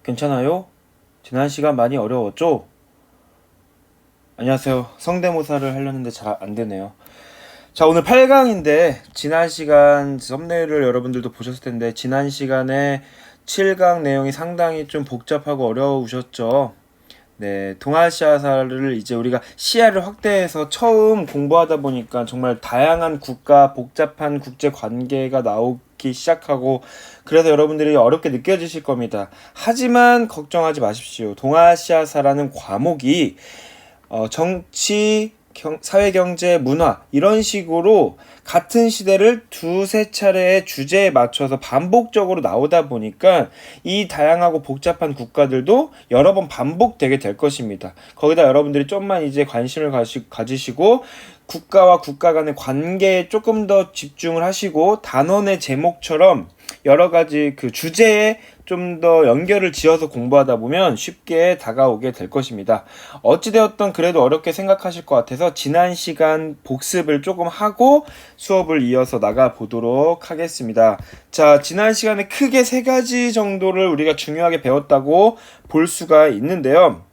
괜찮아요? 지난 시간 많이 어려웠죠? 안녕하세요. 성대모사를 하려는데 잘 안 되네요. 자, 오늘 8강인데, 지난 시간 썸네일을 여러분들도 보셨을 텐데, 지난 시간에 7강 내용이 상당히 좀 복잡하고 어려우셨죠? 네, 동아시아사를 이제 우리가 시야를 확대해서 처음 공부하다 보니까 정말 다양한 국가, 복잡한 국제 관계가 나오기 시작하고, 그래서 여러분들이 어렵게 느껴지실 겁니다. 하지만 걱정하지 마십시오. 동아시아사라는 과목이 정치, 사회, 경제, 문화 이런 식으로 같은 시대를 두세 차례의 주제에 맞춰서 반복적으로 나오다 보니까 이 다양하고 복잡한 국가들도 여러 번 반복되게 될 것입니다. 거기다 여러분들이 좀만 이제 관심을 가지시고 국가와 국가 간의 관계에 조금 더 집중을 하시고 단원의 제목처럼 여러 가지 그 주제에 좀 더 연결을 지어서 공부하다 보면 쉽게 다가오게 될 것입니다. 어찌되었던 그래도 어렵게 생각하실 것 같아서 지난 시간 복습을 조금 하고 수업을 이어서 나가 보도록 하겠습니다. 자, 지난 시간에 크게 세 가지 정도를 우리가 중요하게 배웠다고 볼 수가 있는데요.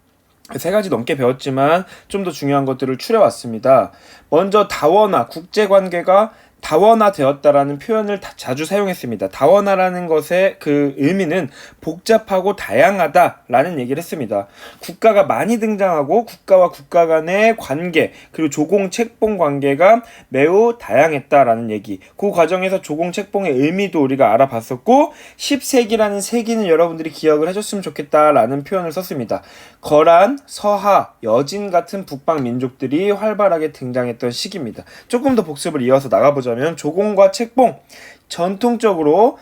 세 가지 넘게 배웠지만 좀 더 중요한 것들을 추려왔습니다. 먼저 다원화, 국제관계가 다원화되었다라는 표현을 자주 사용했습니다. 다원화라는 것의 그 의미는 복잡하고 다양하다라는 얘기를 했습니다. 국가가 많이 등장하고 국가와 국가 간의 관계, 그리고 조공 책봉 관계가 매우 다양했다라는 얘기. 그 과정에서 조공 책봉의 의미도 우리가 알아봤었고 10세기라는 세기는 여러분들이 기억을 해줬으면 좋겠다라는 표현을 썼습니다. 거란, 서하, 여진 같은 북방 민족들이 활발하게 등장했던 시기입니다. 조금 더 복습을 이어서 나가보자면 조공과 책봉, 전통적으로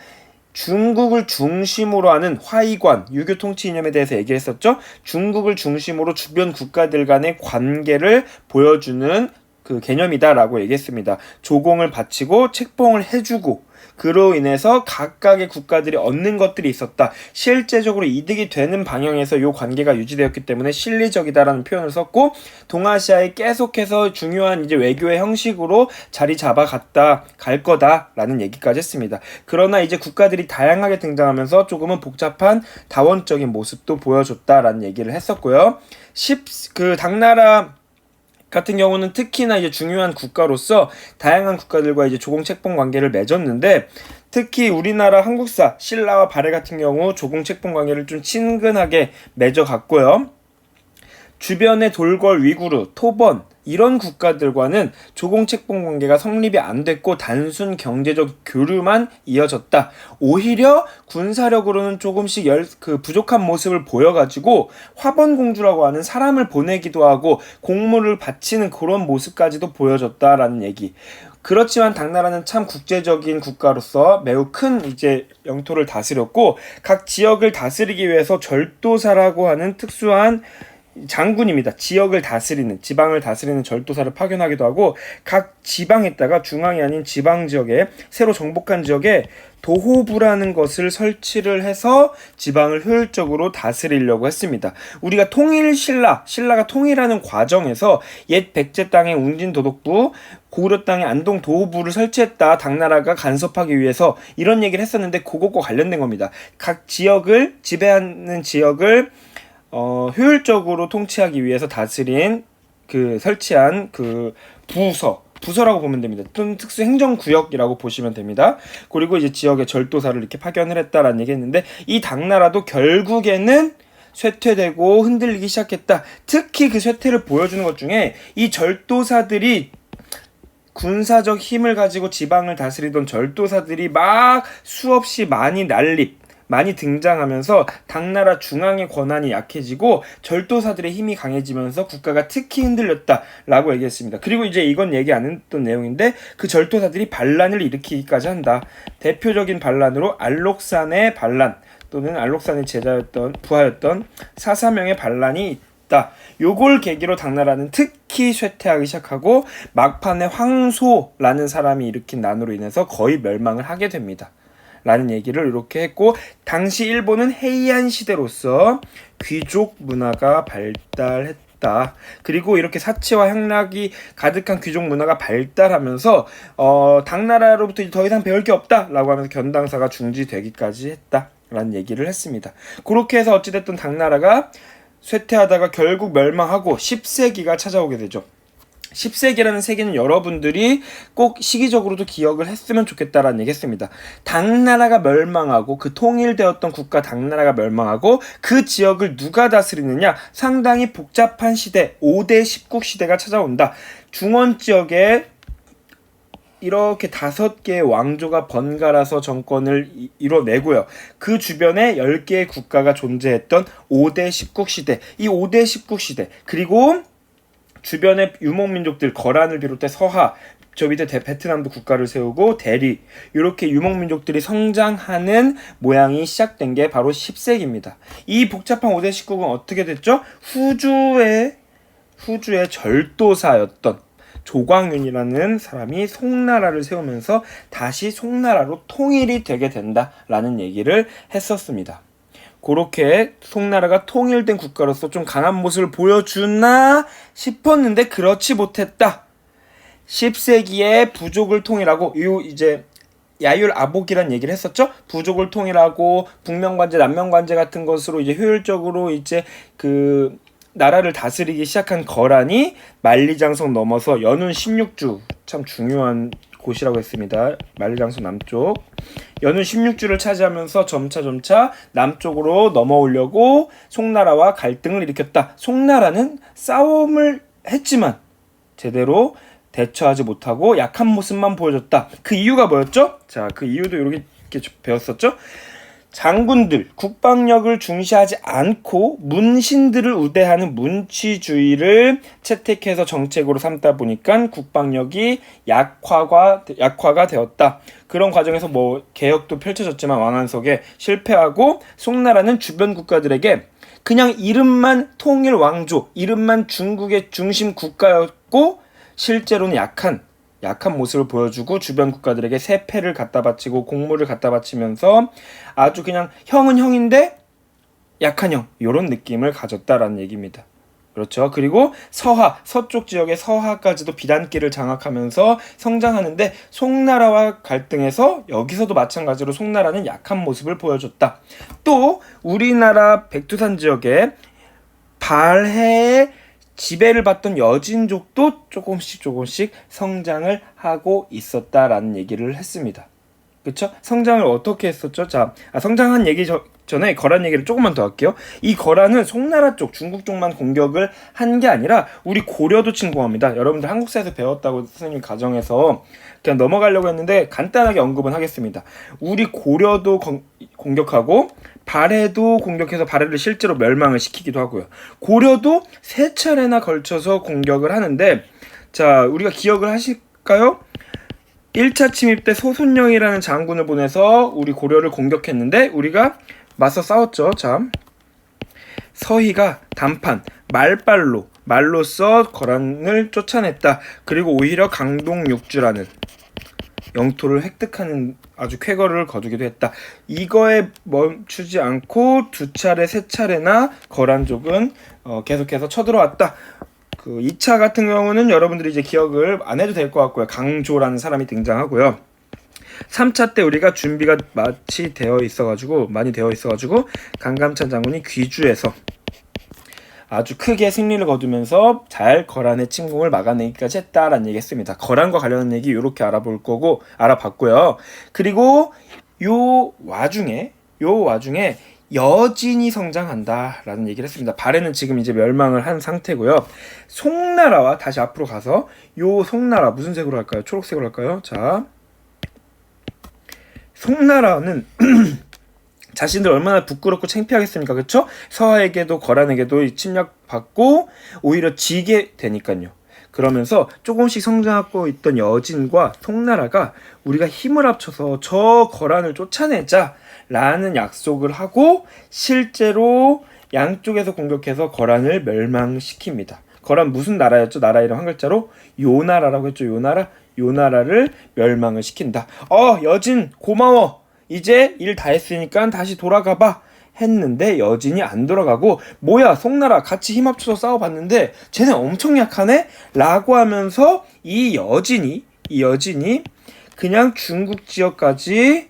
중국을 중심으로 하는 화이관, 유교 통치 이념에 대해서 얘기했었죠. 중국을 중심으로 주변 국가들 간의 관계를 보여주는 그 개념이다라고 얘기했습니다. 조공을 바치고 책봉을 해주고 그로 인해서 각각의 국가들이 얻는 것들이 있었다. 실제적으로 이득이 되는 방향에서 이 관계가 유지되었기 때문에 실리적이다라는 표현을 썼고 동아시아에 계속해서 중요한 이제 외교의 형식으로 자리 잡아갔다 갈 거다라는 얘기까지 했습니다. 그러나 이제 국가들이 다양하게 등장하면서 조금은 복잡한 다원적인 모습도 보여줬다라는 얘기를 했었고요. 당나라 같은 경우는 특히나 이제 중요한 국가로서 다양한 국가들과 이제 조공 책봉 관계를 맺었는데 특히 우리나라 한국사 신라와 발해 같은 경우 조공 책봉 관계를 좀 친근하게 맺어갔고요. 주변의 돌궐, 위구르, 토번 이런 국가들과는 조공 책봉 관계가 성립이 안 됐고 단순 경제적 교류만 이어졌다. 오히려 군사력으로는 조금씩 부족한 모습을 보여가지고 화번공주라고 하는 사람을 보내기도 하고 공물을 바치는 그런 모습까지도 보여줬다라는 얘기. 그렇지만 당나라는 참 국제적인 국가로서 매우 큰 이제 영토를 다스렸고 각 지역을 다스리기 위해서 절도사라고 하는 특수한 장군입니다. 지역을 다스리는, 지방을 다스리는 절도사를 파견하기도 하고 각 지방에다가 중앙이 아닌 지방 지역에 새로 정복한 지역에 도호부라는 것을 설치를 해서 지방을 효율적으로 다스리려고 했습니다. 우리가 신라가 통일하는 과정에서 옛 백제 땅에 웅진도독부, 고구려 땅에 안동 도호부를 설치했다. 당나라가 간섭하기 위해서 이런 얘기를 했었는데 그것과 관련된 겁니다. 각 지역을 지배하는 지역을 효율적으로 통치하기 위해서 설치한 부서라고 보면 됩니다. 또는 특수 행정구역이라고 보시면 됩니다. 그리고 이제 지역의 절도사를 이렇게 파견을 했다라는 얘기 했는데 이 당나라도 결국에는 쇠퇴되고 흔들리기 시작했다. 특히 그 쇠퇴를 보여주는 것 중에 이 절도사들이 군사적 힘을 가지고 지방을 다스리던 절도사들이 막 수없이 많이 등장하면서 당나라 중앙의 권한이 약해지고 절도사들의 힘이 강해지면서 국가가 특히 흔들렸다라고 얘기했습니다. 그리고 이제 이건 얘기 안 했던 내용인데 그 절도사들이 반란을 일으키기까지 한다. 대표적인 반란으로 알록산의 반란 또는 알록산의 부하였던 사사명의 반란이 있다. 요걸 계기로 당나라는 특히 쇠퇴하기 시작하고 막판에 황소라는 사람이 일으킨 난으로 인해서 거의 멸망을 하게 됩니다. 라는 얘기를 이렇게 했고 당시 일본은 헤이안 시대로서 귀족 문화가 발달했다. 그리고 이렇게 사치와 향락이 가득한 귀족 문화가 발달하면서 당나라로부터 더 이상 배울 게 없다라고 하면서 견당사가 중지되기까지 했다. 라는 얘기를 했습니다. 그렇게 해서 어찌됐든 당나라가 쇠퇴하다가 결국 멸망하고 10세기가 찾아오게 되죠. 10세기라는 세기는 여러분들이 꼭 시기적으로도 기억을 했으면 좋겠다라는 얘기 했습니다. 당나라가 멸망하고 그 통일되었던 국가 당나라가 멸망하고 그 지역을 누가 다스리느냐, 상당히 복잡한 시대, 5대 10국 시대가 찾아온다. 중원 지역에 이렇게 5개의 왕조가 번갈아서 정권을 이뤄내고요. 그 주변에 10개의 국가가 존재했던 5대 10국 시대, 이 5대 10국 시대, 그리고 주변의 유목민족들, 거란을 비롯해 서하, 저 밑에 베트남도 국가를 세우고 대리, 이렇게 유목민족들이 성장하는 모양이 시작된 게 바로 10세기입니다. 이 복잡한 5대 10국은 어떻게 됐죠? 후주의 절도사였던 조광윤이라는 사람이 송나라를 세우면서 다시 송나라로 통일이 되게 된다라는 얘기를 했었습니다. 그렇게 송나라가 통일된 국가로서 좀 강한 모습을 보여주나 싶었는데 그렇지 못했다. 10세기에 부족을 통일하고, 이제 야율 아복이란 얘기를 했었죠. 부족을 통일하고 북명관제, 남명관제 같은 것으로 이제 효율적으로 이제 그 나라를 다스리기 시작한 거란이 만리장성 넘어서 연운 16주, 참 중요한 곳이라고 했습니다. 만리장성 남쪽 연운 16주를 차지하면서 점차 남쪽으로 넘어오려고 송나라와 갈등을 일으켰다. 송나라는 싸움을 했지만 제대로 대처하지 못하고 약한 모습만 보여줬다. 그 이유가 뭐였죠? 자, 그 이유도 이렇게 배웠었죠. 장군들, 국방력을 중시하지 않고 문신들을 우대하는 문치주의를 채택해서 정책으로 삼다 보니까 국방력이 약화가 되었다. 그런 과정에서 개혁도 펼쳐졌지만 왕안석에 실패하고 송나라는 주변 국가들에게 그냥 이름만 통일 왕조, 이름만 중국의 중심 국가였고 실제로는 약한 모습을 보여주고 주변 국가들에게 세패를 갖다 바치고 공물을 갖다 바치면서 아주 그냥 형은 형인데 약한 형, 이런 느낌을 가졌다라는 얘기입니다. 그렇죠. 그리고 서쪽 지역의 서하까지도 비단길을 장악하면서 성장하는데 송나라와 갈등해서 여기서도 마찬가지로 송나라는 약한 모습을 보여줬다. 또 우리나라 백두산 지역에 발해의 지배를 받던 여진족도 조금씩 성장을 하고 있었다라는 얘기를 했습니다. 그쵸? 성장을 어떻게 했었죠? 자, 성장한 얘기 전에 거란 얘기를 조금만 더 할게요. 이 거란은 송나라 쪽, 중국 쪽만 공격을 한 게 아니라 우리 고려도 침공합니다. 여러분들 한국사에서 배웠다고 선생님 가정에서 그냥 넘어가려고 했는데 간단하게 언급은 하겠습니다. 우리 고려도 공격하고 발해도 공격해서 발해를 실제로 멸망을 시키기도 하고요. 고려도 3차례나 걸쳐서 공격을 하는데, 자, 우리가 기억을 하실까요? 1차 침입 때 소순영이라는 장군을 보내서 우리 고려를 공격했는데 우리가 맞서 싸웠죠. 자, 서희가 단판, 말로써 거란을 쫓아냈다. 그리고 오히려 강동육주라는 영토를 획득하는 아주 쾌거를 거두기도 했다. 이거에 멈추지 않고 2차례, 3차례나 거란족은 계속해서 쳐들어왔다. 그 2차 같은 경우는 여러분들이 이제 기억을 안 해도 될 것 같고요. 강조라는 사람이 등장하고요. 3차 때 우리가 준비가 많이 되어 있어가지고 강감찬 장군이 귀주에서 아주 크게 승리를 거두면서 잘 거란의 침공을 막아내기까지 했다라는 얘기 했습니다. 거란과 관련한 얘기 이렇게 알아봤고요. 그리고 요 와중에 여진이 성장한다라는 얘기를 했습니다. 발해는 지금 이제 멸망을 한 상태고요. 송나라와 다시 앞으로 가서 요 송나라 무슨 색으로 할까요? 초록색으로 할까요? 자, 송나라는 자신들 얼마나 부끄럽고 창피하겠습니까? 그렇죠? 서하에게도 거란에게도 침략받고 오히려 지게 되니까요. 그러면서 조금씩 성장하고 있던 여진과 송나라가 우리가 힘을 합쳐서 저 거란을 쫓아내자 라는 약속을 하고 실제로 양쪽에서 공격해서 거란을 멸망시킵니다. 거란 무슨 나라였죠? 나라 이름 한 글자로 요나라라고 했죠. 요나라를 멸망을 시킨다. 여진 고마워. 이제 일 다 했으니까 다시 돌아가봐 했는데 여진이 안 돌아가고, 뭐야 송나라 같이 힘 합쳐서 싸워봤는데 쟤네 엄청 약하네? 라고 하면서 이 여진이 그냥 중국 지역까지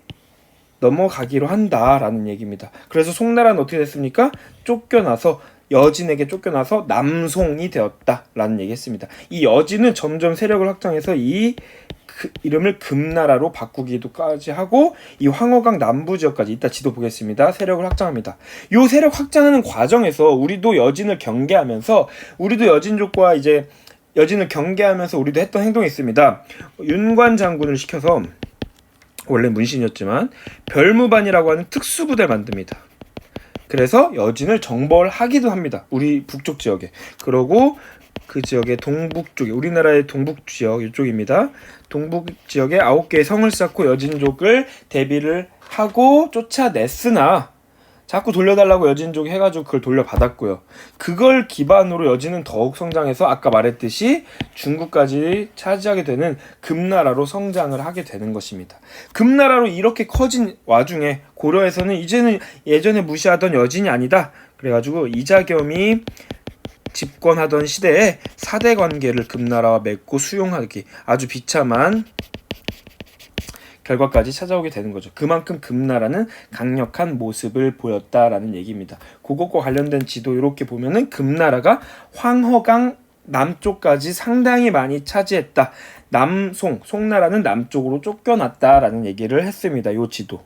넘어가기로 한다라는 얘기입니다. 그래서 송나라는 어떻게 됐습니까? 여진에게 쫓겨나서 남송이 되었다라는 얘기했습니다. 이 여진은 점점 세력을 확장해서 이름을 금나라로 바꾸기도까지 하고 이 황허강 남부 지역까지 이따 지도 보겠습니다. 세력을 확장합니다. 이 세력 확장하는 과정에서 우리도 여진을 경계하면서 우리도 했던 행동이 있습니다. 윤관 장군을 시켜서 원래 문신이었지만 별무반이라고 하는 특수부대를 만듭니다. 그래서 여진을 정벌하기도 합니다. 우리 북쪽 지역에. 그러고 그 지역의 동북 쪽에, 우리나라의 동북 지역 이쪽입니다. 동북 지역에 9개의 성을 쌓고 여진족을 대비를 하고 쫓아냈으나 자꾸 돌려달라고 여진족이 해가지고 그걸 돌려받았고요. 그걸 기반으로 여진은 더욱 성장해서 아까 말했듯이 중국까지 차지하게 되는 금나라로 성장을 하게 되는 것입니다. 금나라로 이렇게 커진 와중에 고려에서는 이제는 예전에 무시하던 여진이 아니다. 그래가지고 이자겸이 집권하던 시대에 사대 관계를 금나라와 맺고 수용하기, 아주 비참한 결과까지 찾아오게 되는 거죠. 그만큼 금나라는 강력한 모습을 보였다라는 얘기입니다. 그것과 관련된 지도 이렇게 보면은 금나라가 황허강 남쪽까지 상당히 많이 차지했다. 송나라는 남쪽으로 쫓겨났다라는 얘기를 했습니다. 요 지도.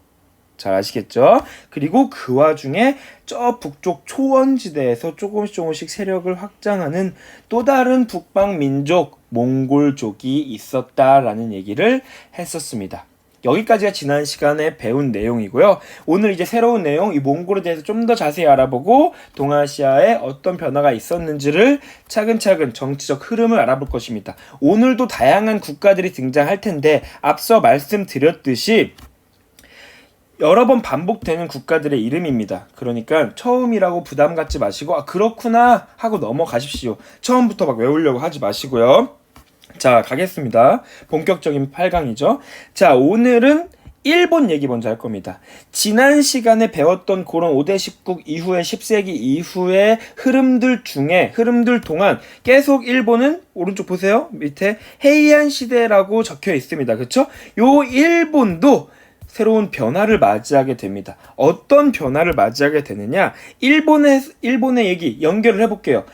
잘 아시겠죠? 그리고 그 와중에 저 북쪽 초원지대에서 조금씩 세력을 확장하는 또 다른 북방 민족 몽골족이 있었다라는 얘기를 했었습니다. 여기까지가 지난 시간에 배운 내용이고요. 오늘 이제 새로운 내용, 이 몽골에 대해서 좀 더 자세히 알아보고 동아시아에 어떤 변화가 있었는지를 차근차근 정치적 흐름을 알아볼 것입니다. 오늘도 다양한 국가들이 등장할 텐데 앞서 말씀드렸듯이 여러 번 반복되는 국가들의 이름입니다. 그러니까 처음이라고 부담 갖지 마시고 그렇구나 하고 넘어가십시오. 처음부터 막 외우려고 하지 마시고요. 자, 가겠습니다. 본격적인 8강이죠. 자, 오늘은 일본 얘기 먼저 할 겁니다. 지난 시간에 배웠던 그런 5대 10국 이후에 10세기 이후의 흐름들 동안 계속 일본은 오른쪽 보세요. 밑에 헤이안 시대라고 적혀 있습니다. 그렇죠? 요 일본도 새로운 변화를 맞이하게 됩니다. 어떤 변화를 맞이하게 되느냐? 일본의 얘기 연결을 해볼게요.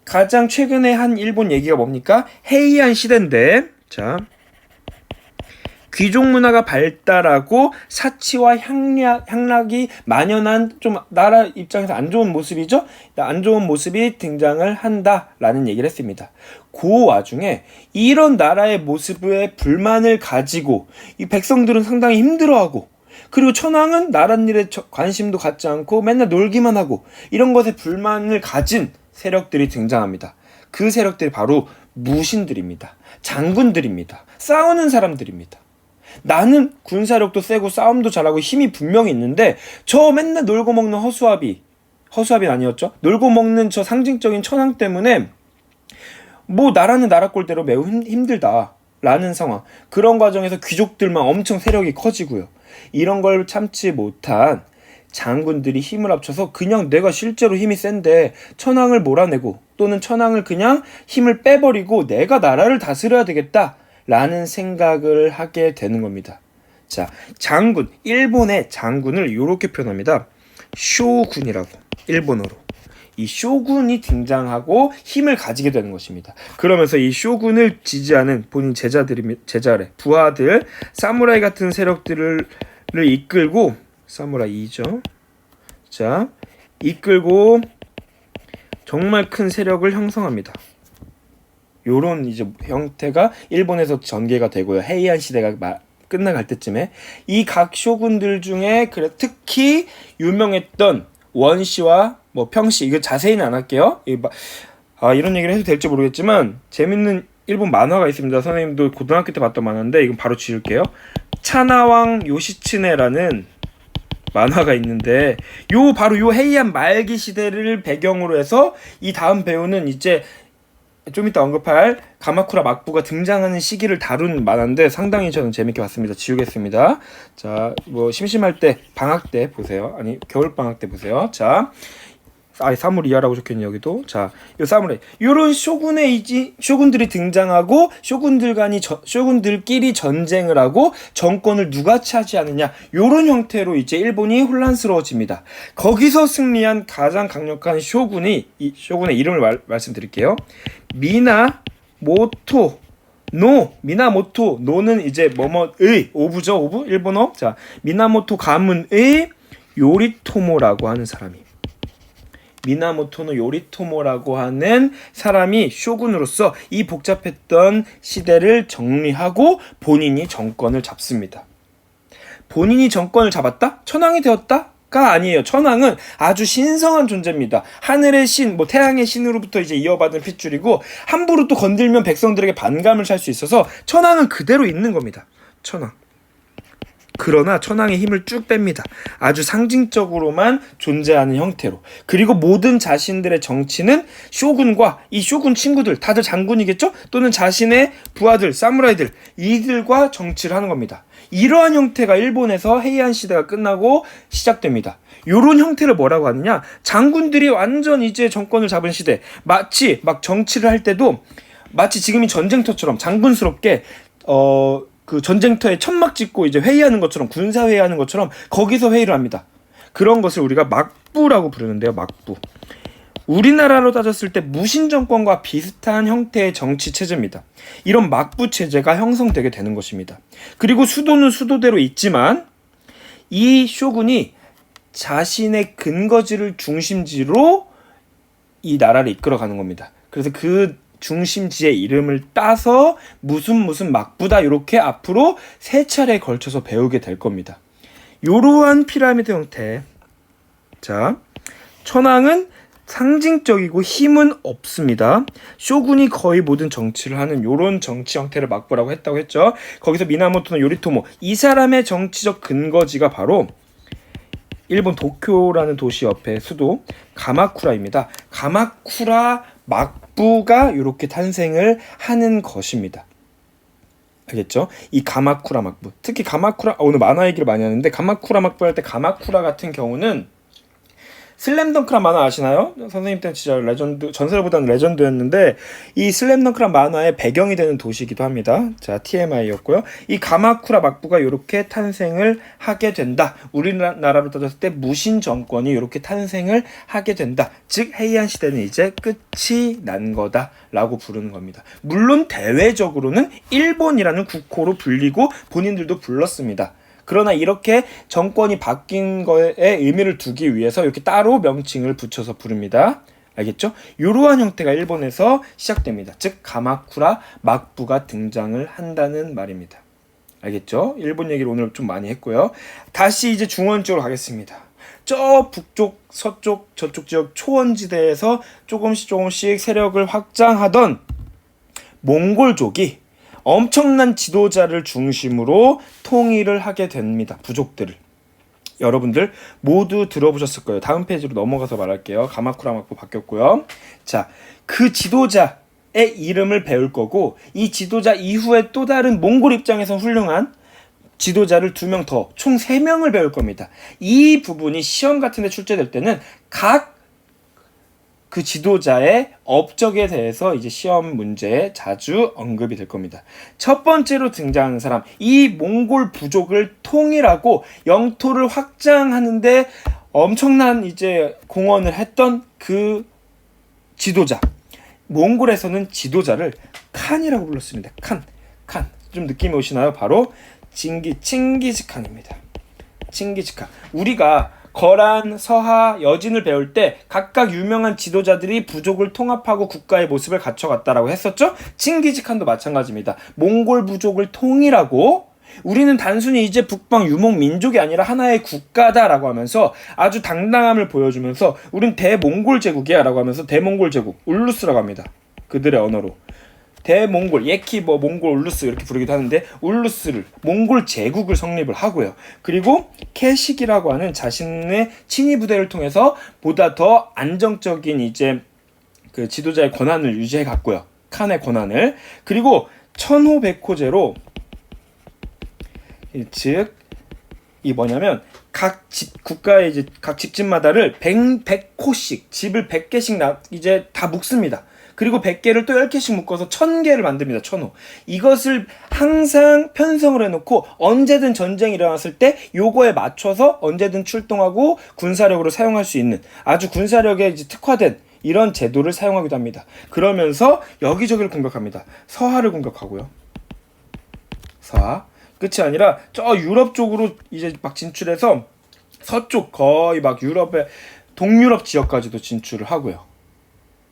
가장 최근에 한 일본 얘기가 뭡니까? 헤이안 시대인데, 자, 귀족 문화가 발달하고 사치와 향락이 만연한 좀 나라 입장에서 안 좋은 모습이죠? 안 좋은 모습이 등장을 한다라는 얘기를 했습니다. 그 와중에 이런 나라의 모습에 불만을 가지고 이 백성들은 상당히 힘들어하고, 그리고 천황은 나랏일에 관심도 갖지 않고 맨날 놀기만 하고 이런 것에 불만을 가진 세력들이 등장합니다. 그 세력들이 바로 무신들입니다. 장군들입니다. 싸우는 사람들입니다. 나는 군사력도 세고 싸움도 잘하고 힘이 분명히 있는데 저 맨날 놀고 먹는 허수아비는 아니었죠? 놀고 먹는 저 상징적인 천황 때문에 뭐 나라는 나라 꼴대로 매우 힘들다 라는 상황. 그런 과정에서 귀족들만 엄청 세력이 커지고요. 이런 걸 참지 못한 장군들이 힘을 합쳐서 그냥 내가 실제로 힘이 센데 천황을 몰아내고 또는 천황을 그냥 힘을 빼버리고 내가 나라를 다스려야 되겠다 라는 생각을 하게 되는 겁니다. 자, 장군, 일본의 장군을 이렇게 표현합니다. 쇼군이라고, 일본어로. 이 쇼군이 등장하고 힘을 가지게 되는 것입니다. 그러면서 이 쇼군을 지지하는 본인 부하들, 사무라이 같은 세력들을 이끌고, 사무라이죠. 자, 이끌고 정말 큰 세력을 형성합니다. 요런 이제 형태가 일본에서 전개가 되고요. 헤이안 시대가 끝나갈 때쯤에 이 각 쇼군들 중에 특히 유명했던 원시와 뭐 평시, 이거 자세히는 안 할게요. 이런 얘기를 해도 될지 모르겠지만 재밌는 일본 만화가 있습니다. 선생님도 고등학교 때 봤던 만화인데 이건 바로 지울게요. 차나왕 요시츠네라는 만화가 있는데 바로 요 헤이안 말기 시대를 배경으로 해서 이 다음 배우는 이제 좀 이따 언급할 가마쿠라 막부가 등장하는 시기를 다룬 만화인데 상당히 저는 재밌게 봤습니다. 지우겠습니다. 자, 뭐 심심할 때 방학 때 보세요. 아니 겨울 방학 때 보세요. 자, 사무리아라고 적혀있네 여기도. 자, 요 사무라이 요런 쇼군들이 등장하고 쇼군들끼리 전쟁을 하고 정권을 누가 차지하느냐 요런 형태로 이제 일본이 혼란스러워집니다. 거기서 승리한 가장 강력한 쇼군의 이름을 말씀드릴게요. 미나모토 노는 이제 뭐뭐의 오부죠. 오부 일본어. 자, 미나모토 가문의 요리토모라고 하는 사람이, 미나모토노 요리토모라고 하는 사람이 쇼군으로서 이 복잡했던 시대를 정리하고 본인이 정권을 잡습니다. 본인이 정권을 잡았다? 천황이 되었다? 가 아니에요. 천황은 아주 신성한 존재입니다. 하늘의 신, 태양의 신으로부터 이제 이어받은 핏줄이고 함부로 또 건들면 백성들에게 반감을 살 수 있어서 천황은 그대로 있는 겁니다. 천황. 그러나 천황의 힘을 쭉 뺍니다. 아주 상징적으로만 존재하는 형태로. 그리고 모든 자신들의 정치는 쇼군과 이 쇼군 친구들, 다들 장군이겠죠? 또는 자신의 부하들, 사무라이들, 이들과 정치를 하는 겁니다. 이러한 형태가 일본에서 헤이안 시대가 끝나고 시작됩니다. 요런 형태를 뭐라고 하느냐? 장군들이 완전 이제 정권을 잡은 시대. 마치 막 정치를 할 때도 마치 지금이 전쟁터처럼 장군스럽게 그 전쟁터에 천막 짓고 이제 회의하는 것처럼, 군사 회의하는 것처럼 거기서 회의를 합니다. 그런 것을 우리가 막부라고 부르는데요. 막부. 우리나라로 따졌을 때 무신 정권과 비슷한 형태의 정치 체제입니다. 이런 막부 체제가 형성되게 되는 것입니다. 그리고 수도는 수도대로 있지만 이 쇼군이 자신의 근거지를 중심지로 이 나라를 이끌어가는 겁니다. 그래서 그 중심지의 이름을 따서 무슨 막부다 이렇게 앞으로 3차례에 걸쳐서 배우게 될 겁니다. 이러한 피라미드 형태. 자, 천황은 상징적이고 힘은 없습니다. 쇼군이 거의 모든 정치를 하는 이런 정치 형태를 막부라고 했다고 했죠. 거기서 미나모토노 요리토모, 이 사람의 정치적 근거지가 바로 일본 도쿄라는 도시 옆에 수도 가마쿠라입니다. 가마쿠라 막부가 이렇게 탄생을 하는 것입니다. 알겠죠? 이 가마쿠라 막부. 특히 가마쿠라, 오늘 만화 얘기를 많이 하는데 가마쿠라 막부 할 때 가마쿠라 같은 경우는 슬램덩크란 만화 아시나요? 선생님 때는 진짜 레전드, 전설보다는 레전드였는데 이 슬램덩크란 만화의 배경이 되는 도시이기도 합니다. 자, TMI였고요. 이 가마쿠라 막부가 이렇게 탄생을 하게 된다. 우리나라로 따졌을 때 무신 정권이 이렇게 탄생을 하게 된다. 즉 헤이안 시대는 이제 끝이 난 거다라고 부르는 겁니다. 물론 대외적으로는 일본이라는 국호로 불리고 본인들도 불렀습니다. 그러나 이렇게 정권이 바뀐 거에 의미를 두기 위해서 이렇게 따로 명칭을 붙여서 부릅니다. 알겠죠? 이러한 형태가 일본에서 시작됩니다. 즉 가마쿠라 막부가 등장을 한다는 말입니다. 알겠죠? 일본 얘기를 오늘 좀 많이 했고요. 다시 이제 중원 쪽으로 가겠습니다. 저 북쪽, 서쪽, 저쪽 지역 초원지대에서 조금씩 세력을 확장하던 몽골족이 엄청난 지도자를 중심으로 통일을 하게 됩니다. 부족들을. 여러분들 모두 들어보셨을 거예요. 다음 페이지로 넘어가서 말할게요. 가마쿠라 막부 바뀌었고요. 자, 그 지도자의 이름을 배울 거고 이 지도자 이후에 또 다른 몽골 입장에서 훌륭한 지도자를 2명 더, 총 3명을 배울 겁니다. 이 부분이 시험 같은 데 출제될 때는 각 그 지도자의 업적에 대해서 이제 시험 문제에 자주 언급이 될 겁니다. 첫 번째로 등장하는 사람, 이 몽골 부족을 통일하고 영토를 확장하는데 엄청난 이제 공헌을 했던 그 지도자. 몽골에서는 지도자를 칸이라고 불렀습니다. 칸. 좀 느낌이 오시나요? 바로 칭기즈칸입니다. 칭기즈칸. 우리가 거란, 서하, 여진을 배울 때 각각 유명한 지도자들이 부족을 통합하고 국가의 모습을 갖춰갔다라고 했었죠? 칭기즈칸도 마찬가지입니다. 몽골 부족을 통일하고 우리는 단순히 이제 북방 유목 민족이 아니라 하나의 국가다라고 하면서 아주 당당함을 보여주면서 우린 대몽골 제국이야 라고 하면서 대몽골 제국, 울루스라고 합니다. 그들의 언어로. 대몽골, 예키 몽골 울루스 이렇게 부르기도 하는데 울루스를 몽골 제국을 성립을 하고요. 그리고 캐식이라고 하는 자신의 친위 부대를 통해서 보다 더 안정적인 이제 그 지도자의 권한을 유지해 갔고요. 칸의 권한을. 그리고 천호백호제로 즉 이 뭐냐면 각 국가의 이제 각 집집마다를 100호씩 집을 100개씩 이제 다 묶습니다. 그리고 100개를 또 10개씩 묶어서 1000개를 만듭니다. 1000호. 이것을 항상 편성을 해놓고 언제든 전쟁이 일어났을 때 요거에 맞춰서 언제든 출동하고 군사력으로 사용할 수 있는 아주 군사력에 이제 특화된 이런 제도를 사용하기도 합니다. 그러면서 여기저기를 공격합니다. 서하를 공격하고요. 서하. 끝이 아니라 저 유럽 쪽으로 이제 막 진출해서 서쪽 거의 막 유럽의 동유럽 지역까지도 진출을 하고요.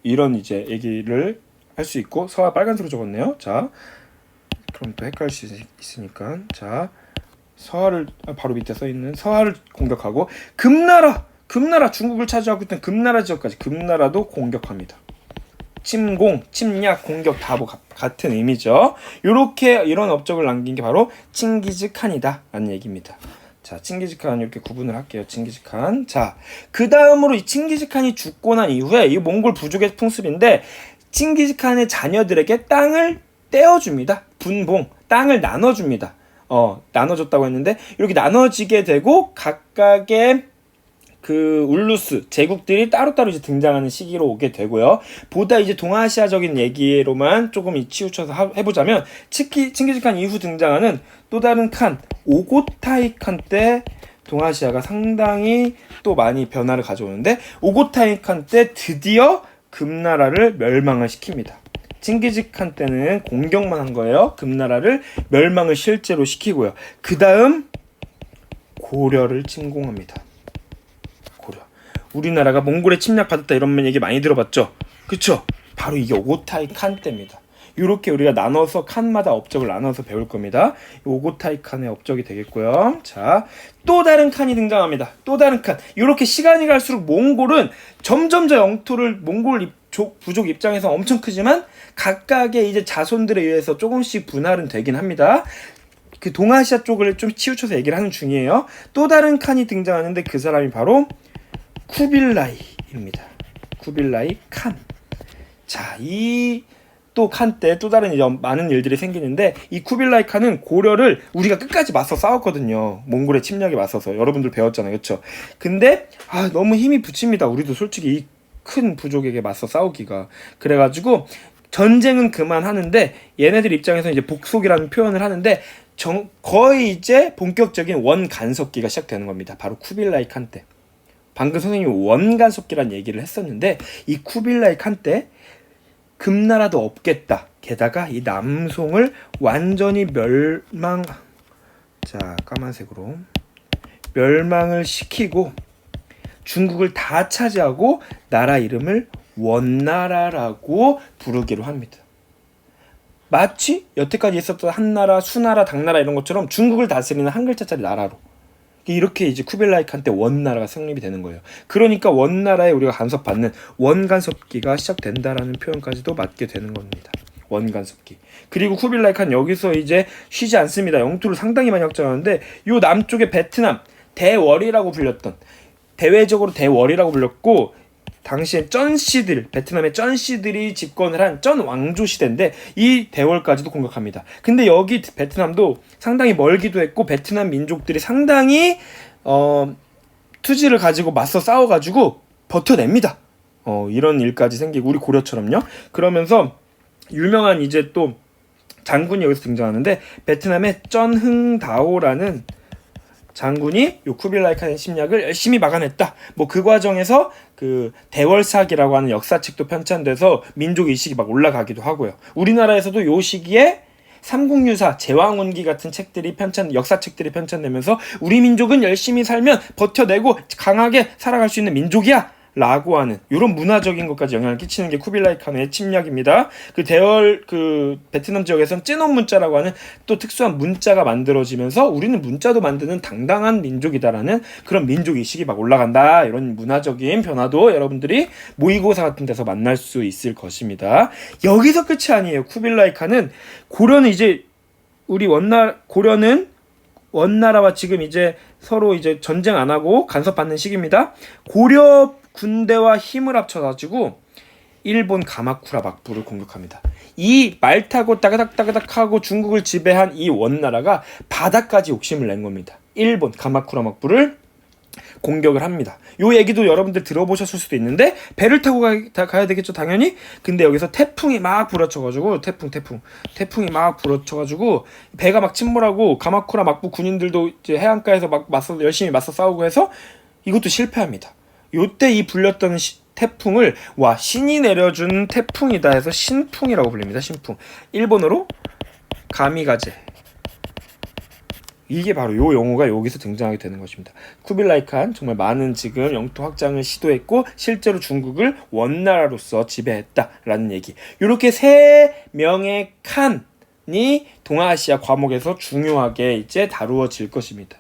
이런 이제 얘기를 할 수 있고 서하 빨간색으로 적었네요. 자, 그럼 또 헷갈릴 수 있으니까 자, 서하를 바로 밑에 써 있는 서하를 공격하고 금나라 중국을 차지하고 있던 금나라 지역까지 금나라도 공격합니다. 침공, 침략, 공격 다 같은 의미죠. 요렇게 이런 업적을 남긴 게 바로 칭기즈칸이다 라는 얘기입니다. 자, 칭기즈칸 이렇게 구분을 할게요. 칭기즈칸. 자, 그 다음으로 이 칭기즈칸이 죽고 난 이후에 이 몽골 부족의 풍습인데 칭기즈칸의 자녀들에게 땅을 떼어줍니다. 분봉, 땅을 나눠줍니다. 나눠줬다고 했는데 이렇게 나눠지게 되고 각각의 그 울루스 제국들이 따로따로 이제 등장하는 시기로 오게 되고요. 보다 이제 동아시아적인 얘기로만 조금 치우쳐서 해보자면 칭기즈칸 이후 등장하는 또 다른 칸 오고타이 칸 때 동아시아가 상당히 또 많이 변화를 가져오는데 오고타이 칸 때 드디어 금나라를 멸망을 시킵니다. 칭기즈칸 때는 공격만 한 거예요. 금나라를 멸망을 실제로 시키고요. 그 다음 고려를 침공합니다. 우리나라가 몽골에 침략받았다 이런 얘기 많이 들어봤죠? 그쵸? 바로 이게 오고타이 칸 때입니다. 이렇게 우리가 나눠서 칸마다 업적을 나눠서 배울 겁니다. 오고타이 칸의 업적이 되겠고요. 자, 또 다른 칸이 등장합니다. 또 다른 칸. 이렇게 시간이 갈수록 몽골은 점점 저 영토를 몽골 부족 입장에서 엄청 크지만 각각의 이제 자손들에 의해서 조금씩 분할은 되긴 합니다. 그 동아시아 쪽을 좀 치우쳐서 얘기를 하는 중이에요. 또 다른 칸이 등장하는데 그 사람이 바로 쿠빌라이입니다. 쿠빌라이 칸. 자, 이 또 칸 때 또 다른 많은 일들이 생기는데 이 쿠빌라이 칸은 고려를 우리가 끝까지 맞서 싸웠거든요. 몽골의 침략에 맞서서 여러분들 배웠잖아요, 그렇죠? 근데 너무 힘이 붙입니다. 우리도 솔직히 이 큰 부족에게 맞서 싸우기가 그래가지고 전쟁은 그만하는데 얘네들 입장에서 이제 복속이라는 표현을 하는데 거의 이제 본격적인 원간섭기가 시작되는 겁니다. 바로 쿠빌라이 칸 때. 방금 선생님이 원간섭기란 얘기를 했었는데 이 쿠빌라이 칸 때 금나라도 없겠다. 게다가 이 남송을 완전히 까만색으로 멸망을 시키고 중국을 다 차지하고 나라 이름을 원나라라고 부르기로 합니다. 마치 여태까지 있었던 한나라, 수나라, 당나라 이런 것처럼 중국을 다스리는 한 글자짜리 나라로 이렇게 이제 쿠빌라이 칸 때 원나라가 성립이 되는 거예요. 그러니까 원나라에 우리가 간섭받는 원간섭기가 시작된다라는 표현까지도 맞게 되는 겁니다. 원간섭기. 그리고 쿠빌라이 칸 여기서 이제 쉬지 않습니다. 영토를 상당히 많이 확장하는데 요 남쪽의 베트남 대월이라고 불렸던 대외적으로 대월이라고 불렸고 당시에 쩐씨들 베트남의 쩐씨들이 집권을 한 쩐 왕조 시대인데 이 대월까지도 공격합니다. 근데 여기 베트남도 상당히 멀기도 했고 베트남 민족들이 상당히 투지를 가지고 맞서 싸워가지고 버텨냅니다. 이런 일까지 생기고 우리 고려처럼요. 그러면서 유명한 이제 또 장군이 여기서 등장하는데 베트남의 쩐흥다오라는 장군이 요 쿠빌라이 칸의 침략을 열심히 막아냈다. 뭐 그 과정에서 그 대월사기라고 하는 역사책도 편찬돼서 민족 의식이 막 올라가기도 하고요. 우리나라에서도 요 시기에 삼국유사, 제왕운기 같은 책들이 역사책들이 편찬되면서 우리 민족은 열심히 살면 버텨내고 강하게 살아갈 수 있는 민족이야! 라고 하는 이런 문화적인 것까지 영향을 끼치는 게 쿠빌라이 칸의 침략입니다. 그 대월 그 베트남 지역에서는 찌논 문자라고 하는 또 특수한 문자가 만들어지면서 우리는 문자도 만드는 당당한 민족이다라는 그런 민족 의식이 막 올라간다. 이런 문화적인 변화도 여러분들이 모의고사 같은 데서 만날 수 있을 것입니다. 여기서 끝이 아니에요. 쿠빌라이 칸은 고려는 이제 고려는 원나라와 지금 이제 서로 이제 전쟁 안 하고 간섭받는 시기입니다. 고려 군대와 힘을 합쳐가지고 일본 가마쿠라 막부를 공격합니다. 이 말 타고 따그닥따그닥 하고 중국을 지배한 이 원나라가 바다까지 욕심을 낸 겁니다. 일본 가마쿠라 막부를 공격을 합니다. 요 얘기도 여러분들 들어보셨을 수도 있는데 배를 타고 가야 되겠죠 당연히. 근데 여기서 태풍이 막 불어쳐가지고 태풍이 막 불어쳐가지고 배가 막 침몰하고 가마쿠라 막부 군인들도 이제 해안가에서 막 열심히 맞서 싸우고 해서 이것도 실패합니다. 요때 이 불렸던 태풍을 신이 내려준 태풍이다 해서 신풍이라고 불립니다. 신풍. 일본어로 가미가제. 이게 바로 요 용어가 여기서 등장하게 되는 것입니다. 쿠빌라이 칸 정말 많은 지금 영토 확장을 시도했고 실제로 중국을 원나라로서 지배했다라는 얘기. 이렇게 3명의 칸이 동아시아 과목에서 중요하게 이제 다루어질 것입니다.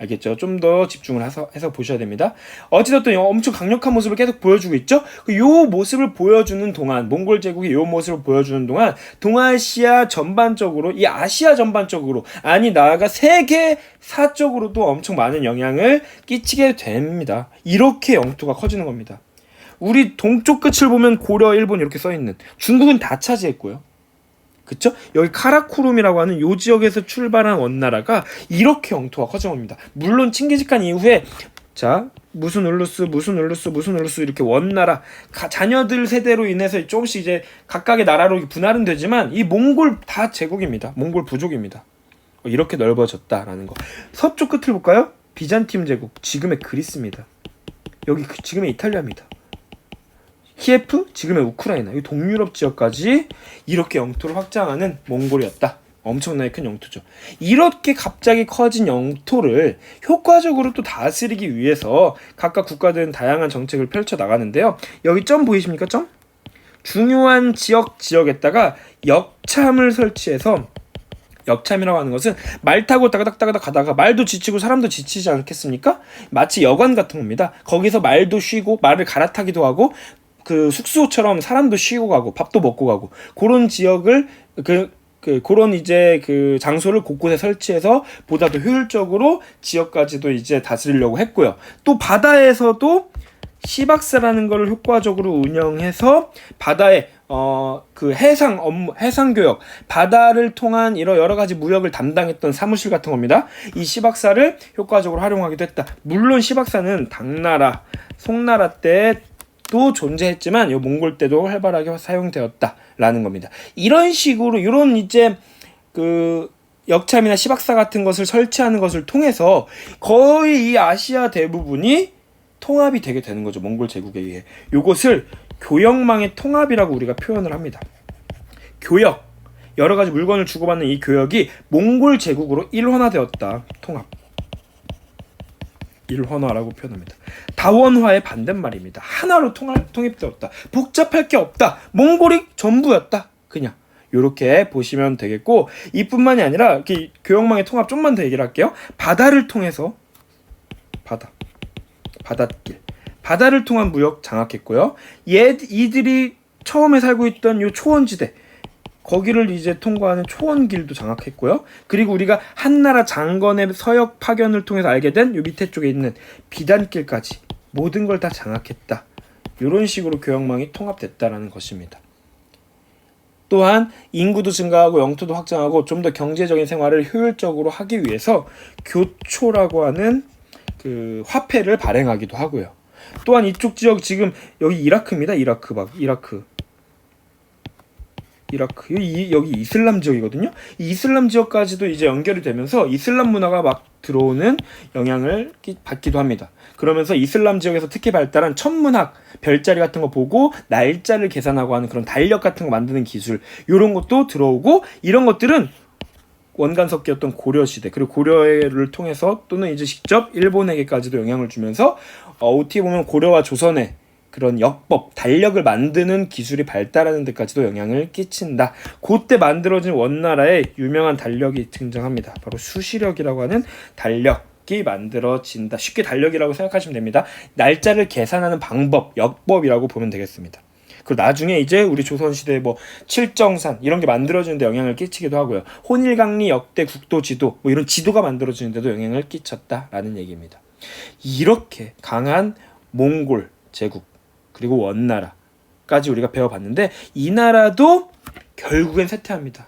알겠죠? 좀 더 집중을 해서 보셔야 됩니다. 어찌됐든 엄청 강력한 모습을 계속 보여주고 있죠? 요 모습을 보여주는 동안, 몽골 제국이 요 모습을 보여주는 동안, 동아시아 전반적으로, 이 아시아 전반적으로, 아니, 나아가 세계사적으로도 엄청 많은 영향을 끼치게 됩니다. 이렇게 영토가 커지는 겁니다. 우리 동쪽 끝을 보면 고려, 일본 이렇게 써있는, 중국은 다 차지했고요. 그쵸? 여기 카라쿠룸이라고 하는 요 지역에서 출발한 원나라가 이렇게 영토가 커져옵니다. 물론 칭기즈칸 이후에 무슨 울루스 이렇게 원나라 자녀들 세대로 인해서 조금씩 이제 각각의 나라로 분할은 되지만 이 몽골 다 제국입니다. 몽골 부족입니다. 이렇게 넓어졌다라는 거. 서쪽 끝을 볼까요? 비잔팀 제국, 지금의 그리스입니다. 여기 지금의 이탈리아입니다. 키예프, 지금의 우크라이나, 이 동유럽 지역까지 이렇게 영토를 확장하는 몽골이었다. 엄청나게 큰 영토죠. 이렇게 갑자기 커진 영토를 효과적으로 또 다스리기 위해서 각각 국가들은 다양한 정책을 펼쳐 나가는데요. 여기 점 보이십니까? 점? 중요한 지역에다가 역참을 설치해서, 역참이라고 하는 것은 말 타고 따가닥 가다가 말도 지치고 사람도 지치지 않겠습니까? 마치 여관 같은 겁니다. 거기서 말도 쉬고 말을 갈아타기도 하고 그 숙소처럼 사람도 쉬고 가고 밥도 먹고 가고 그런 지역을 그런 이제 그 장소를 곳곳에 설치해서 보다 더 효율적으로 지역까지도 이제 다스리려고 했고요. 또 바다에서도 시박사라는 것을 효과적으로 운영해서 바다에 그 해상 교역, 바다를 통한 이런 여러 가지 무역을 담당했던 사무실 같은 겁니다. 이 시박사를 효과적으로 활용하기도 했다. 물론 시박사는 당나라, 송나라 때도 존재했지만 이 몽골 때도 활발하게 사용되었다라는 겁니다. 이런 식으로 이런 이제 그 역참이나 시박사 같은 것을 설치하는 것을 통해서 거의 이 아시아 대부분이 통합이 되게 되는 거죠. 몽골 제국에 의해. 이것을 교역망의 통합이라고 우리가 표현을 합니다. 교역, 여러 가지 물건을 주고받는 이 교역이 몽골 제국으로 일원화되었다. 통합. 일원화라고 표현합니다. 다원화의 반대말입니다. 하나로 통합되었다. 복잡할 게 없다. 몽골이 전부였다. 그냥. 요렇게 보시면 되겠고, 이뿐만이 아니라 이렇게 교역망의 통합 좀만 더 얘기를 할게요. 바다를 통해서 바닷길, 바다를 통한 무역 장악했고요. 이들이 처음에 살고 있던 요 초원지대, 거기를 이제 통과하는 초원길도 장악했고요. 그리고 우리가 한나라 장건의 서역 파견을 통해서 알게 된 요 밑에 쪽에 있는 비단길까지 모든 걸 다 장악했다. 이런 식으로 교역망이 통합됐다라는 것입니다. 또한 인구도 증가하고 영토도 확장하고 좀 더 경제적인 생활을 효율적으로 하기 위해서 교초라고 하는 그 화폐를 발행하기도 하고요. 또한 이쪽 지역, 지금 여기 이라크입니다. 이라크. 여기 이슬람 지역이거든요. 이 이슬람 지역까지도 이제 연결이 되면서 이슬람 문화가 막 들어오는 영향을 받기도 합니다. 그러면서 이슬람 지역에서 특히 발달한 천문학, 별자리 같은 거 보고 날짜를 계산하고 하는 그런 달력 같은 거 만드는 기술, 이런 것도 들어오고, 이런 것들은 원간석기였던 고려시대, 그리고 고려를 통해서 또는 이제 직접 일본에게까지도 영향을 주면서 어떻게 보면 고려와 조선의 그런 역법, 달력을 만드는 기술이 발달하는 데까지도 영향을 끼친다. 그때 만들어진 원나라의 유명한 달력이 등장합니다. 바로 수시력이라고 하는 달력이 만들어진다. 쉽게 달력이라고 생각하시면 됩니다. 날짜를 계산하는 방법, 역법이라고 보면 되겠습니다. 그리고 나중에 이제 우리 조선시대 뭐 칠정산 이런 게 만들어지는데 영향을 끼치기도 하고요. 혼일강리 역대 국도 지도, 뭐 이런 지도가 만들어지는데도 영향을 끼쳤다라는 얘기입니다. 이렇게 강한 몽골 제국, 그리고 원나라까지 우리가 배워봤는데, 이 나라도 결국엔 쇠퇴합니다.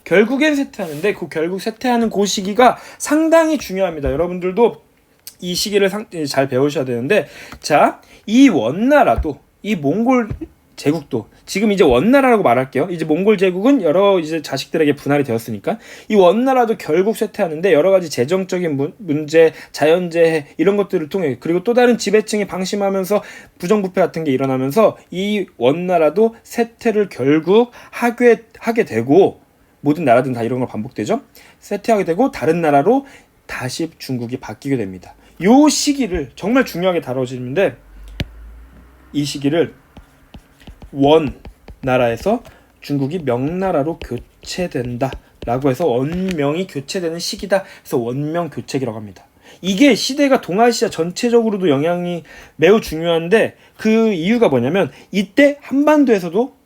결국엔 쇠퇴하는데, 그 결국 쇠퇴하는 그 시기가 상당히 중요합니다. 여러분들도 이 시기를 잘 배우셔야 되는데, 자, 이 원나라도, 이 몽골 제국도, 지금 이제 원나라라고 말할게요. 이제 몽골 제국은 여러 이제 자식들에게 분할이 되었으니까 이 원나라도 결국 쇠퇴하는데, 여러 가지 재정적인 문제, 자연재해 이런 것들을 통해, 그리고 또 다른 지배층이 방심하면서 부정부패 같은 게 일어나면서 이 원나라도 쇠퇴를 결국 하게 되고, 모든 나라들은 다 이런 걸 반복되죠. 쇠퇴하게 되고 다른 나라로 다시 중국이 바뀌게 됩니다. 요 시기를 정말 중요하게 다뤄지는데, 이 시기를 원나라에서 중국이 명나라로 교체된다 라고 해서 원명이 교체되는 시기다 해서 원명교체기라고 합니다. 이게 시대가 동아시아 전체적으로도 영향이 매우 중요한데, 그 이유가 뭐냐면 이때 한반도에서도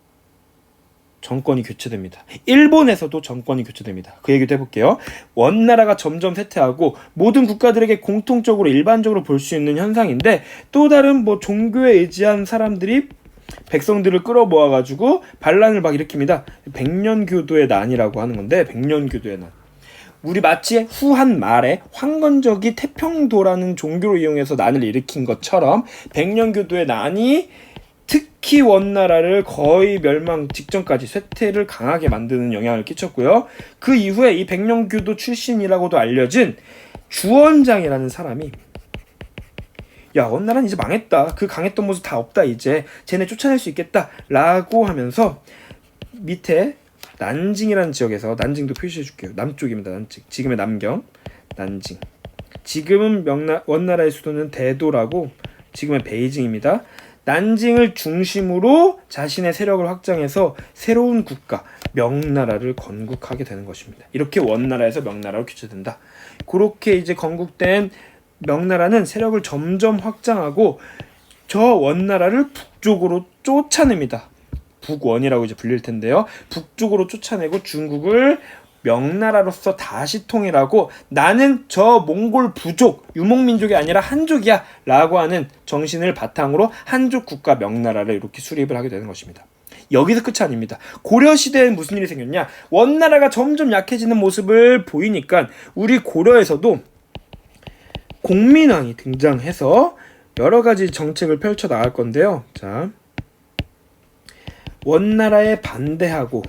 정권이 교체됩니다. 일본에서도 정권이 교체됩니다. 그 얘기도 해볼게요. 원나라가 점점 쇠퇴하고 모든 국가들에게 공통적으로 일반적으로 볼 수 있는 현상인데, 또 다른 종교에 의지한 사람들이 백성들을 끌어모아가지고 반란을 막 일으킵니다. 백년교도의 난이라고 하는 건데, 백년교도의 난. 우리 마치 후한 말에 황건적이 태평도라는 종교를 이용해서 난을 일으킨 것처럼 백년교도의 난이 특히 원나라를 거의 멸망 직전까지 쇠퇴를 강하게 만드는 영향을 끼쳤고요. 그 이후에 이 백년교도 출신이라고도 알려진 주원장이라는 사람이, 야, 원나라는 이제 망했다. 그 강했던 모습 다 없다. 이제 쟤네 쫓아낼 수 있겠다 라고 하면서 밑에 난징이라는 지역에서, 난징도 표시해 줄게요. 남쪽입니다. 난징. 지금의 남경, 난징. 지금은 원나라의 수도는 대도라고, 지금의 베이징입니다. 난징을 중심으로 자신의 세력을 확장해서 새로운 국가 명나라를 건국하게 되는 것입니다. 이렇게 원나라에서 명나라로 교체된다. 그렇게 이제 건국된 명나라는 세력을 점점 확장하고 저 원나라를 북쪽으로 쫓아냅니다. 북원이라고 이제 불릴 텐데요. 북쪽으로 쫓아내고 중국을 명나라로서 다시 통일하고, 나는 저 몽골 부족, 유목민족이 아니라 한족이야 라고 하는 정신을 바탕으로 한족 국가 명나라를 이렇게 수립을 하게 되는 것입니다. 여기서 끝이 아닙니다. 고려시대엔 무슨 일이 생겼냐, 원나라가 점점 약해지는 모습을 보이니까 우리 고려에서도 공민왕이 등장해서 여러 가지 정책을 펼쳐 나갈 건데요. 자, 원나라에 반대하고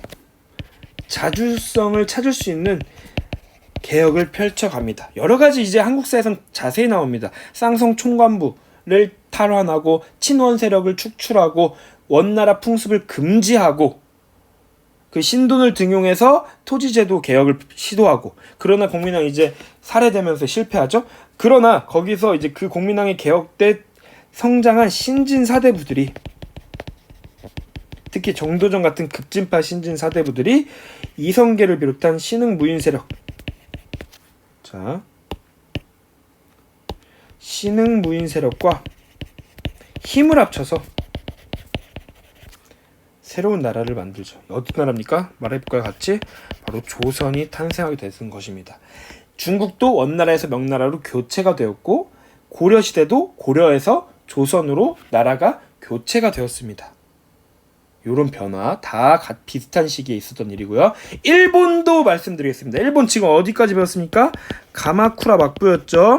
자주성을 찾을 수 있는 개혁을 펼쳐갑니다. 여러 가지 이제 한국사에선 자세히 나옵니다. 쌍성 총관부를 탈환하고 친원 세력을 축출하고 원나라 풍습을 금지하고 그 신돈을 등용해서 토지제도 개혁을 시도하고, 그러나 공민왕이 이제 살해되면서 실패하죠. 그러나 거기서 이제 그 공민왕의 개혁 때 성장한 신진 사대부들이, 특히 정도전 같은 급진파 신진 사대부들이 이성계를 비롯한 신흥 무인 세력, 자, 신흥 무인 세력과 힘을 합쳐서 새로운 나라를 만들죠. 어떤 나라입니까? 말해볼까요? 같이? 바로 조선이 탄생하게 되는 것입니다. 중국도 원나라에서 명나라로 교체가 되었고, 고려시대도 고려에서 조선으로 나라가 교체가 되었습니다. 이런 변화 다 비슷한 시기에 있었던 일이고요. 일본도 말씀드리겠습니다. 일본 지금 어디까지 배웠습니까? 가마쿠라 막부였죠.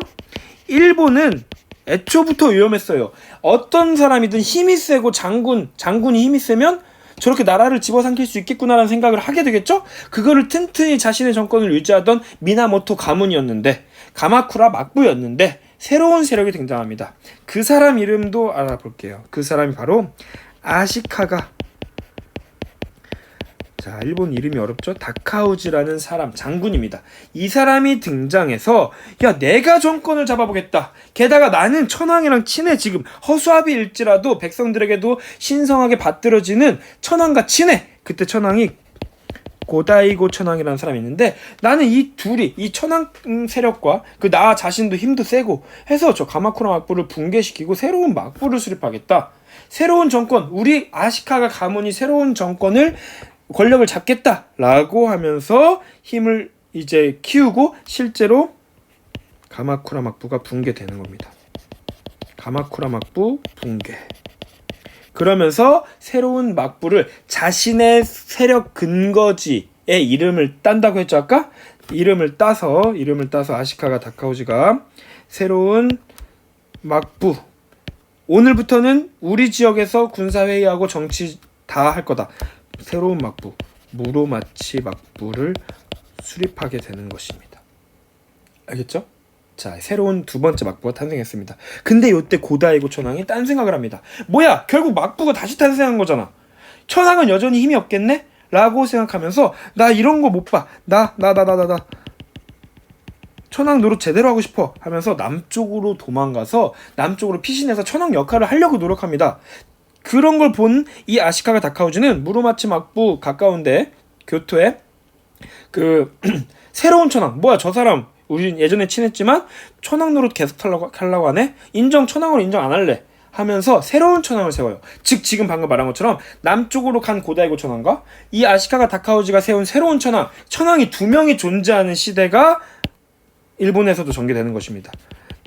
일본은 애초부터 위험했어요. 어떤 사람이든 힘이 세고 장군이 힘이 세면 저렇게 나라를 집어삼킬 수 있겠구나라는 생각을 하게 되겠죠? 그거를 튼튼히 자신의 정권을 유지하던 미나모토 가문이었는데, 가마쿠라 막부였는데 새로운 세력이 등장합니다. 그 사람 이름도 알아볼게요. 그 사람이 바로 아시카가, 자, 일본 이름이 어렵죠? 다카우지라는 사람, 장군입니다. 이 사람이 등장해서, 야, 내가 정권을 잡아보겠다. 게다가 나는 천황이랑 친해. 지금 허수아비일지라도 백성들에게도 신성하게 받들어지는 천황과 친해. 그때 천황이 고다이고 천황이라는 사람이 있는데, 나는 이 둘이, 이 천황 세력과 그 나 자신도 힘도 세고 해서 저 가마쿠라 막부를 붕괴시키고 새로운 막부를 수립하겠다. 새로운 정권, 우리 아시카가 가문이 새로운 정권을, 권력을 잡겠다라고 하면서 힘을 이제 키우고, 실제로 가마쿠라 막부가 붕괴되는 겁니다. 가마쿠라 막부 붕괴. 그러면서 새로운 막부를 자신의 세력 근거지의 이름을 딴다고 했죠 아까? 이름을 따서 아시카가 다카우지가 새로운 막부. 오늘부터는 우리 지역에서 군사회의하고 정치 다 할 거다. 새로운 막부, 무로마치 막부를 수립하게 되는 것입니다. 알겠죠? 자, 새로운 두 번째 막부가 탄생했습니다. 근데 이때 고다이고 천황이 딴 생각을 합니다. 뭐야, 결국 막부가 다시 탄생한 거잖아. 천황은 여전히 힘이 없겠네? 라고 생각하면서 나 이런 거 못 봐. 나 천황 노릇 제대로 하고 싶어 하면서 남쪽으로 도망가서 남쪽으로 피신해서 천황 역할을 하려고 노력합니다. 그런 걸 본 이 아시카가 다카오지는 무로마치 막부 가까운데 교토에 그 새로운 천황, 뭐야 저 사람 우리 예전에 친했지만 천황 노릇 계속 하려고 하네? 천황으로 인정 안 할래 하면서 새로운 천황을 세워요. 즉 지금 방금 말한 것처럼 남쪽으로 간 고다이고 천황과 이 아시카가 다카오지가 세운 새로운 천황이 두 명이 존재하는 시대가 일본에서도 전개되는 것입니다.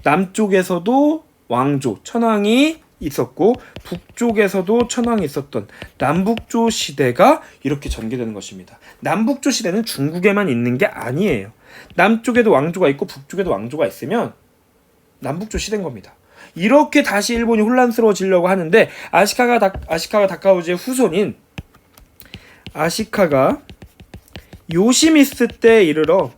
남쪽에서도 왕조, 천황이 있었고 북쪽에서도 천황이 있었던 남북조 시대가 이렇게 전개되는 것입니다. 남북조 시대는 중국에만 있는 게 아니에요. 남쪽에도 왕조가 있고 북쪽에도 왕조가 있으면 남북조 시대인 겁니다. 이렇게 다시 일본이 혼란스러워지려고 하는데 아시카가 다카오지의 후손인 아시카가 요시미스 때에 이르러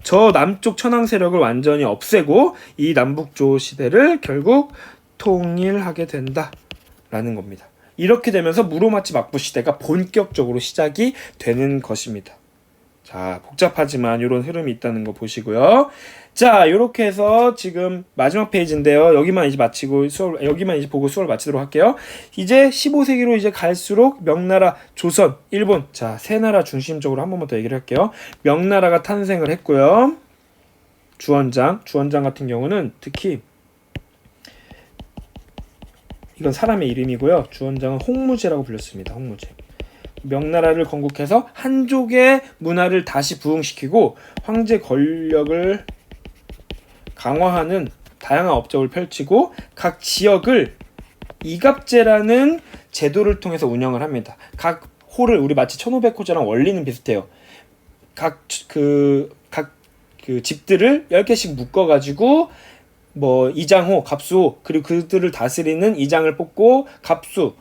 저 남쪽 천황 세력을 완전히 없애고 이 남북조 시대를 결국 통일하게 된다라는 겁니다. 이렇게 되면서 무로마치 막부 시대가 본격적으로 시작이 되는 것입니다. 자, 복잡하지만 이런 흐름이 있다는 거 보시고요. 자, 이렇게 해서 지금 마지막 페이지인데요. 여기만 이제 보고 수업을 마치도록 할게요. 이제 15세기로 이제 갈수록 명나라, 조선, 일본, 자, 세 나라 중심적으로 한 번만 더 얘기를 할게요. 명나라가 탄생을 했고요. 주원장 같은 경우는 특히 이건 사람의 이름이고요. 주원장은 홍무제라고 불렸습니다. 홍무제. 명나라를 건국해서 한족의 문화를 다시 부흥시키고 황제 권력을 강화하는 다양한 업적을 펼치고 각 지역을 이갑제라는 제도를 통해서 운영을 합니다. 각 호를 우리 마치 1500호제랑 원리는 비슷해요. 각 집들을 10개씩 묶어가지고 뭐 이장호, 갑수호 그리고 그들을 다스리는 이장을 뽑고 갑수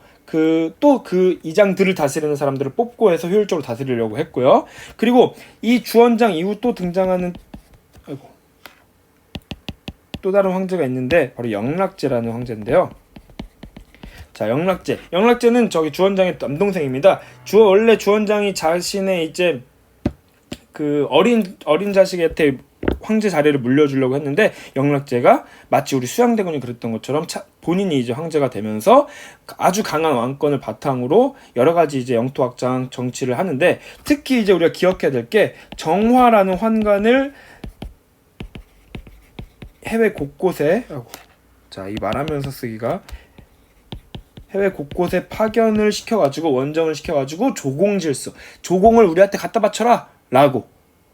또 그 이장들을 다스리는 사람들을 뽑고 해서 효율적으로 다스리려고 했고요. 그리고 이 주원장 이후 또 등장하는 또 다른 황제가 있는데 바로 영락제라는 황제인데요. 자, 영락제는 저기 주원장의 남동생입니다. 원래 주원장이 자신의 이제 그 어린 자식한테 황제 자리를 물려주려고 했는데 영락제가 마치 우리 수양대군이 그랬던 것처럼 본인이 이제 황제가 되면서 아주 강한 왕권을 바탕으로 여러 가지 이제 영토 확장 정치를 하는데 특히 이제 우리가 기억해야 될 게 정화라는 환관을 해외 곳곳에 자, 이 말하면서 쓰기가 해외 곳곳에 파견을 시켜가지고 원정을 시켜가지고 조공을 우리한테 갖다 바쳐라 라고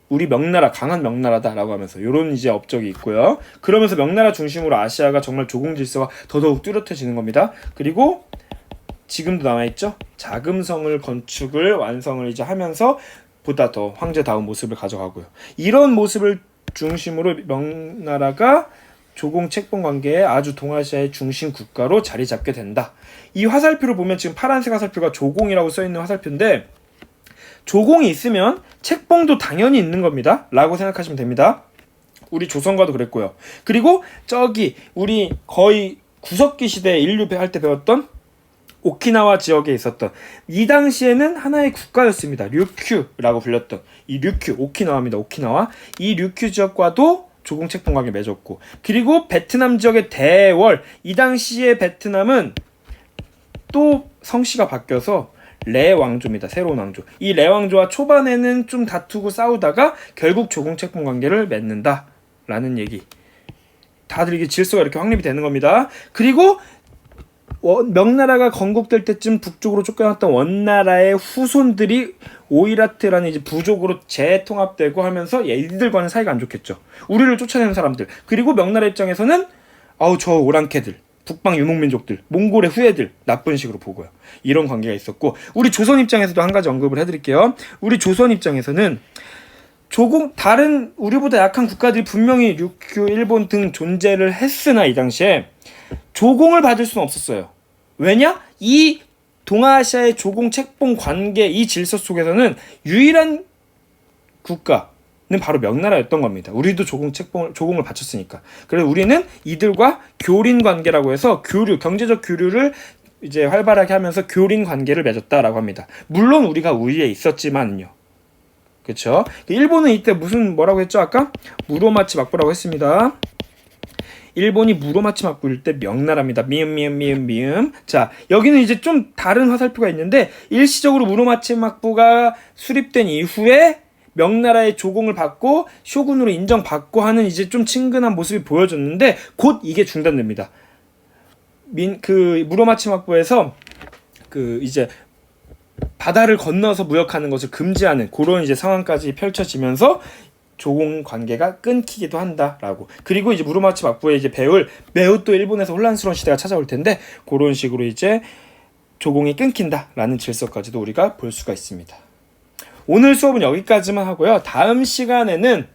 우리 명나라 강한 명나라다라고 하면서 이런 이제 업적이 있고요. 그러면서 명나라 중심으로 아시아가 정말 조공 질서가 더더욱 뚜렷해지는 겁니다. 그리고 지금도 남아있죠. 자금성을 건축을 완성을 이제 하면서 보다 더 황제다운 모습을 가져가고요. 이런 모습을 중심으로 명나라가 조공 책봉 관계에 아주 동아시아의 중심 국가로 자리 잡게 된다. 이 화살표를 보면 지금 파란색 화살표가 조공이라고 써있는 화살표인데 조공이 있으면 책봉도 당연히 있는 겁니다. 라고 생각하시면 됩니다. 우리 조선과도 그랬고요. 그리고 저기 우리 거의 구석기 시대 인류 할 때 배웠던 오키나와 지역에 있었던 이 당시에는 하나의 국가였습니다. 류큐라고 불렸던 이 류큐, 오키나와입니다. 오키나와. 이 류큐 지역과도 조공 책봉 관계 맺었고 그리고 베트남 지역의 대월 이 당시의 베트남은 또 성씨가 바뀌어서 레 왕조입니다. 새로운 왕조. 이 레 왕조와 초반에는 좀 다투고 싸우다가 결국 조공 책봉 관계를 맺는다 라는 얘기. 다들 이게 질서가 이렇게 확립이 되는 겁니다. 그리고 명나라가 건국될 때쯤 북쪽으로 쫓겨났던 원나라의 후손들이 오이라트라는 이제 부족으로 재통합되고 하면서 얘들과는 사이가 안 좋겠죠. 우리를 쫓아내는 사람들. 그리고 명나라 입장에서는 저 오랑캐들, 북방 유목민족들, 몽골의 후예들 나쁜 식으로 보고요. 이런 관계가 있었고 우리 조선 입장에서도 한 가지 언급을 해드릴게요. 우리 조선 입장에서는 다른 우리보다 약한 국가들이 분명히 류큐, 일본 등 존재를 했으나 이 당시에 조공을 받을 수는 없었어요. 왜냐? 이 동아시아의 조공 책봉 관계 이 질서 속에서는 유일한 국가는 바로 명나라였던 겁니다. 우리도 조공을 바쳤으니까. 그래서 우리는 이들과 교린 관계라고 해서 경제적 교류를 이제 활발하게 하면서 교린 관계를 맺었다라고 합니다. 물론 우리가 우위에 있었지만요. 그렇죠? 일본은 이때 뭐라고 했죠? 아까 무로마치 막부라고 했습니다. 일본이 무로마치 막부일 때 명나라입니다. 미음. 자, 여기는 이제 좀 다른 화살표가 있는데 일시적으로 무로마치 막부가 수립된 이후에 명나라의 조공을 받고 쇼군으로 인정받고 하는 이제 좀 친근한 모습이 보여졌는데 곧 이게 중단됩니다. 무로마치 막부에서 이제 바다를 건너서 무역하는 것을 금지하는 그런 이제 상황까지 펼쳐지면서 조공 관계가 끊기기도 한다라고. 그리고 이제 무로마치 막부에 이제 배울 매우 또 일본에서 혼란스러운 시대가 찾아올 텐데 그런 식으로 이제 조공이 끊긴다라는 질서까지도 우리가 볼 수가 있습니다. 오늘 수업은 여기까지만 하고요. 다음 시간에는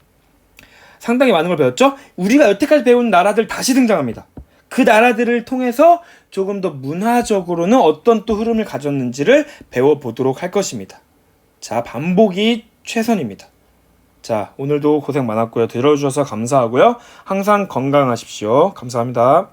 상당히 많은 걸 배웠죠? 우리가 여태까지 배운 나라들 다시 등장합니다. 그 나라들을 통해서 조금 더 문화적으로는 어떤 또 흐름을 가졌는지를 배워보도록 할 것입니다. 자, 반복이 최선입니다. 자, 오늘도 고생 많았고요. 들어주셔서 감사하고요. 항상 건강하십시오. 감사합니다.